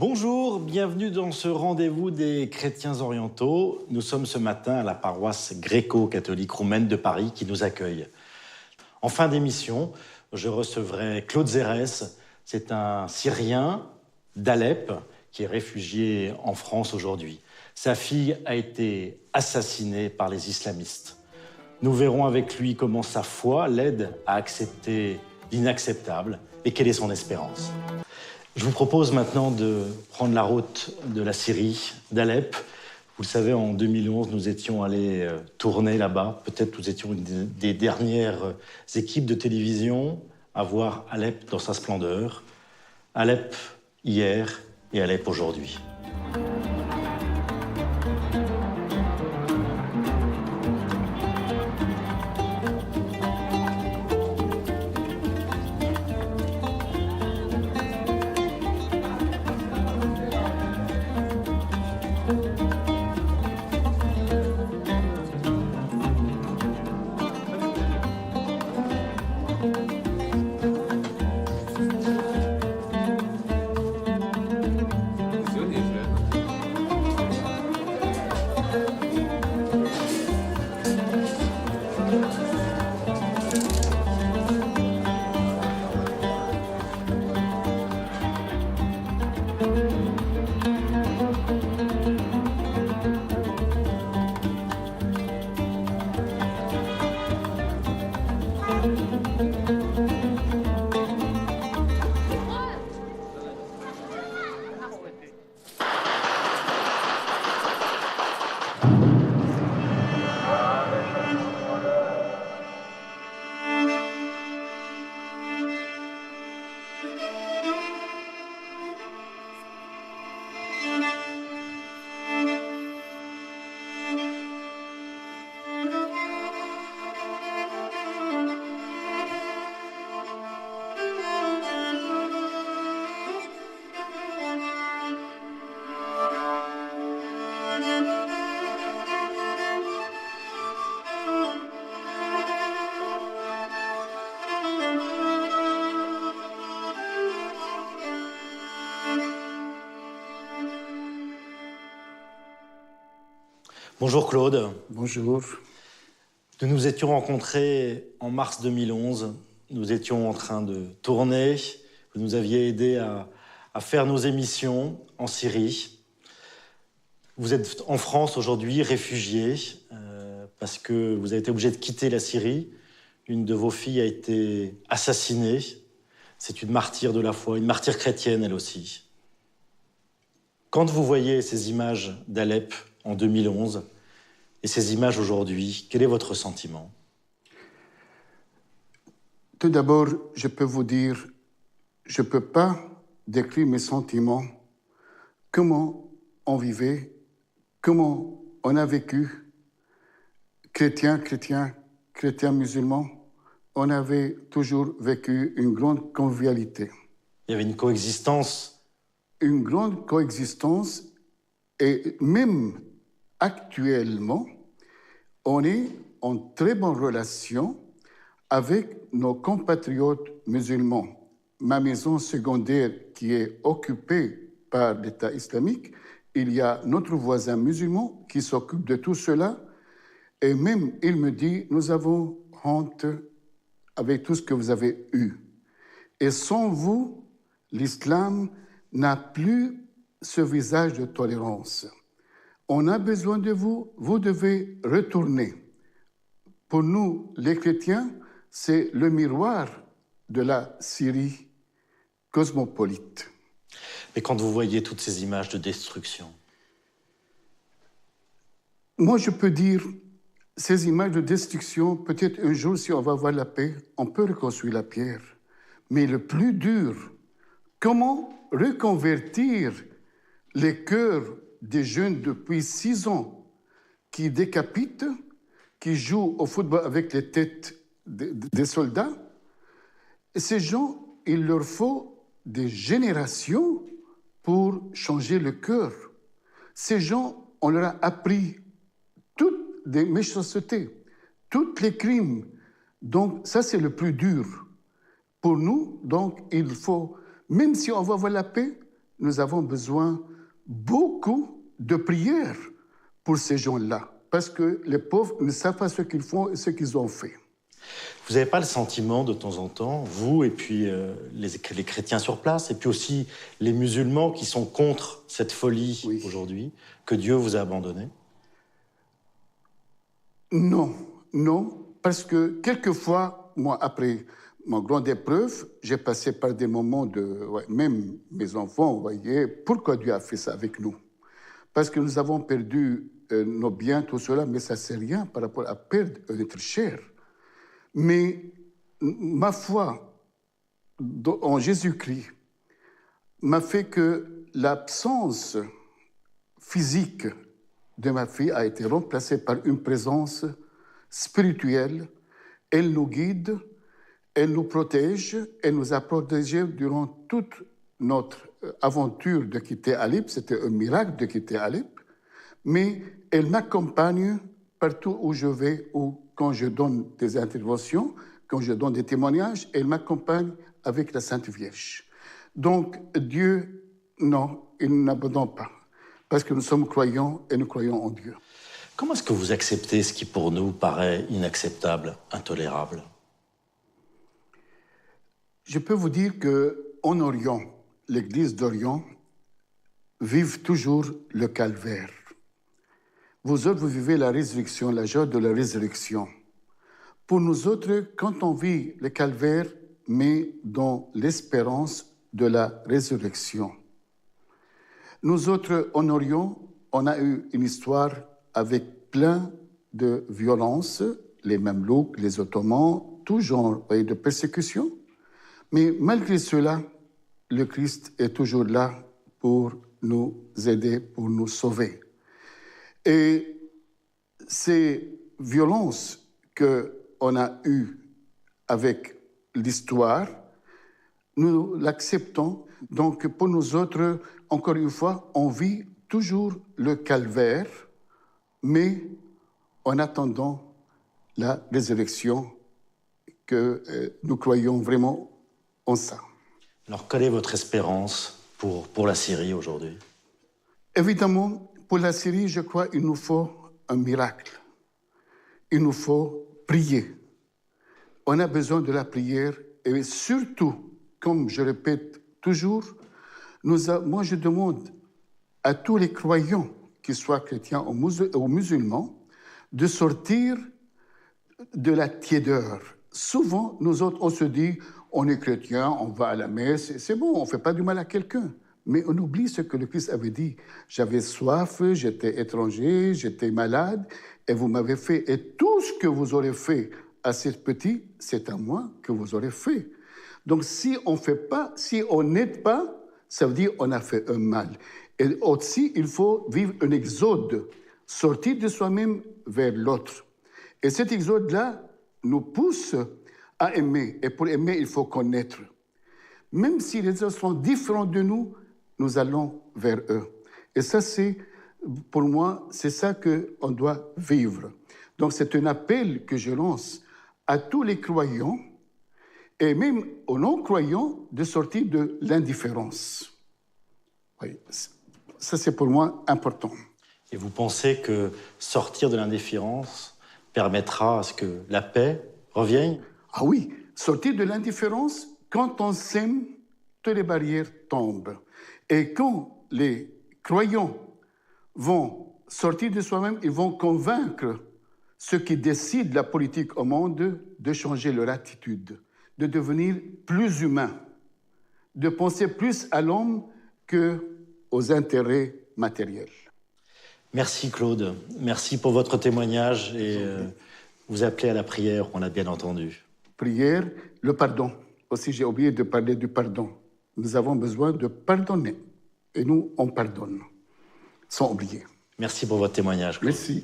Bonjour, bienvenue dans ce rendez-vous des chrétiens orientaux. Nous sommes ce matin à la paroisse gréco-catholique roumaine de Paris qui nous accueille. En fin d'émission, je recevrai Claude Zérès. C'est un Syrien d'Alep qui est réfugié en France aujourd'hui. Sa fille a été assassinée par les islamistes. Nous verrons avec lui comment sa foi l'aide à accepter l'inacceptable et quelle est son espérance. Je vous propose maintenant de prendre la route de la Syrie, d'Alep. Vous le savez, en 2011, nous étions allés tourner là-bas. Peut-être nous étions une des dernières équipes de télévision à voir Alep dans sa splendeur. Alep hier et Alep aujourd'hui. Bonjour Claude. Bonjour. Nous nous étions rencontrés en mars 2011. Nous étions en train de tourner. Vous nous aviez aidés à faire nos émissions en Syrie. Vous êtes en France aujourd'hui, réfugié, parce que vous avez été obligé de quitter la Syrie. Une de vos filles a été assassinée. C'est une martyre de la foi, une martyre chrétienne elle aussi. Quand vous voyez ces images d'Alep en 2011 et ces images aujourd'hui, quel est votre sentiment? Tout d'abord, je peux vous dire, je ne peux pas décrire mes sentiments, comment on vivait, comment on a vécu, chrétiens, musulmans, on avait toujours vécu une grande convivialité. Il y avait une coexistence. Une grande coexistence, et même actuellement, on est en très bonne relation avec nos compatriotes musulmans. Ma maison secondaire qui est occupée par l'État islamique, il y a notre voisin musulman qui s'occupe de tout cela, et même il me dit, nous avons honte avec tout ce que vous avez eu. Et sans vous, l'islam n'a plus ce visage de tolérance. On a besoin de vous, vous devez retourner. Pour nous, les chrétiens, c'est le miroir de la Syrie cosmopolite. Mais quand vous voyez toutes ces images de destruction? Moi, je peux dire, ces images de destruction, peut-être un jour, si on va avoir la paix, on peut reconstruire la pierre. Mais le plus dur, comment reconvertir les cœurs des jeunes depuis 6 ans qui décapitent, qui jouent au football avec les têtes des soldats. Et ces gens, il leur faut des générations pour changer le cœur. Ces gens, on leur a appris toutes les méchancetés, tous les crimes. Donc ça, c'est le plus dur. Pour nous, donc, il faut, même si on va avoir la paix, nous avons besoin beaucoup de prières pour ces gens-là, parce que les pauvres ne savent pas ce qu'ils font et ce qu'ils ont fait. Vous n'avez pas le sentiment de temps en temps, vous et puis les chrétiens sur place, et puis aussi les musulmans qui sont contre cette folie aujourd'hui, que Dieu vous a abandonné? Non, non, parce que quelquefois, moi, après ma grande épreuve, j'ai passé par des moments de... même mes enfants, vous voyez, pourquoi Dieu a fait ça avec nous? Parce que nous avons perdu nos biens, tout cela, mais ça, c'est rien par rapport à perdre notre chair. Mais ma foi en Jésus-Christ m'a fait que l'absence physique de ma fille a été remplacée par une présence spirituelle. Elle nous guide, elle nous protège, elle nous a protégés durant toute notre aventure de quitter Alep. C'était un miracle de quitter Alep, mais elle m'accompagne partout où je vais, ou quand je donne des interventions, quand je donne des témoignages, elle m'accompagne avec la Sainte Vierge. Donc Dieu, non, il n'abandonne pas, parce que nous sommes croyants et nous croyons en Dieu. Comment est-ce que vous acceptez ce qui pour nous paraît inacceptable, intolérable? Je peux vous dire qu'en Orient, l'Église d'Orient vive toujours le calvaire. Vous autres, vous vivez la résurrection, la joie de la résurrection. Pour nous autres, quand on vit le calvaire, mais dans l'espérance de la résurrection. Nous autres, en Orient, on a eu une histoire avec plein de violences, les Mamelouks, les Ottomans, tout genre de persécution. Mais malgré cela, le Christ est toujours là pour nous aider, pour nous sauver. Et ces violences qu'on a eues avec l'histoire, nous l'acceptons. Donc pour nous autres, encore une fois, on vit toujours le calvaire, mais en attendant la résurrection, que nous croyons vraiment en ça. Alors, quelle est votre espérance pour la Syrie aujourd'hui? Évidemment, pour la Syrie, je crois qu'il nous faut un miracle. Il nous faut prier. On a besoin de la prière et surtout, comme je répète toujours, moi je demande à tous les croyants, qu'ils soient chrétiens ou musulmans, de sortir de la tiédeur. Souvent, nous autres, on se dit, on est chrétien, on va à la messe, c'est bon, on ne fait pas du mal à quelqu'un. Mais on oublie ce que le Christ avait dit. J'avais soif, j'étais étranger, j'étais malade, et vous m'avez fait. Et tout ce que vous aurez fait à ces petits, c'est à moi que vous aurez fait. Donc si on ne fait pas, si on n'aide pas, ça veut dire qu'on a fait un mal. Et aussi, il faut vivre un exode, sortir de soi-même vers l'autre. Et cet exode-là nous pousse à aimer. Et pour aimer, il faut connaître. Même si les autres sont différents de nous, nous allons vers eux. Et ça, c'est, pour moi, c'est ça qu'on doit vivre. Donc, c'est un appel que je lance à tous les croyants et même aux non-croyants de sortir de l'indifférence. Oui, ça, c'est pour moi important. Et vous pensez que sortir de l'indifférence permettra à ce que la paix revienne? Ah oui, sortir de l'indifférence, quand on s'aime, toutes les barrières tombent. Et quand les croyants vont sortir de soi-même, ils vont convaincre ceux qui décident la politique au monde de changer leur attitude, de devenir plus humains, de penser plus à l'homme qu'aux intérêts matériels. Merci Claude, merci pour votre témoignage et vous appelez à la prière, on l'a bien entendu. Prière, le pardon. Aussi, j'ai oublié de parler du pardon. Nous avons besoin de pardonner. Et nous, on pardonne, sans oublier. Merci pour votre témoignage, Claude. Merci.